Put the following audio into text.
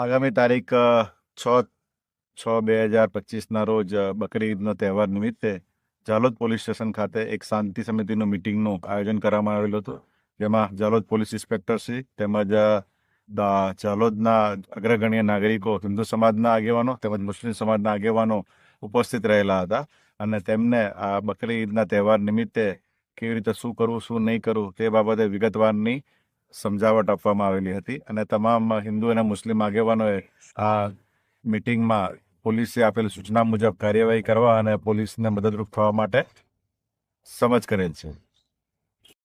આગામી તારીખ 6/6/2025ના રોજ બકરી ઈદનો તહેવાર નિમિત્તે જાલોદ પોલીસ સ્ટેશન ખાતે એક શાંતિ સમિતિનું મિટિંગનું આયોજન કરવામાં આવેલું હતું, જેમાં જાલોદ પોલીસ ઇન્સ્પેક્ટરશ્રી તેમજ જાલોદના અગ્રગણ્ય નાગરિકો, હિન્દુ સમાજના આગેવાનો તેમજ મુસ્લિમ સમાજના આગેવાનો ઉપસ્થિત રહેલા હતા અને તેમને આ બકરી ઈદના તહેવાર નિમિત્તે કેવી રીતે શું કરવું શું નહીં કરવું તે બાબતે વિગતવારની સમજાવટ આપવામાં આવેલી હતી અને તમામ હિન્દુ અને મુસ્લિમ આગેવાનોએ આ મિટિંગમાં પોલીસે આપેલ સૂચના મુજબ કાર્યવાહી કરવા અને પોલીસને મદદરૂપ થવા માટે સમજ કરેલ છે.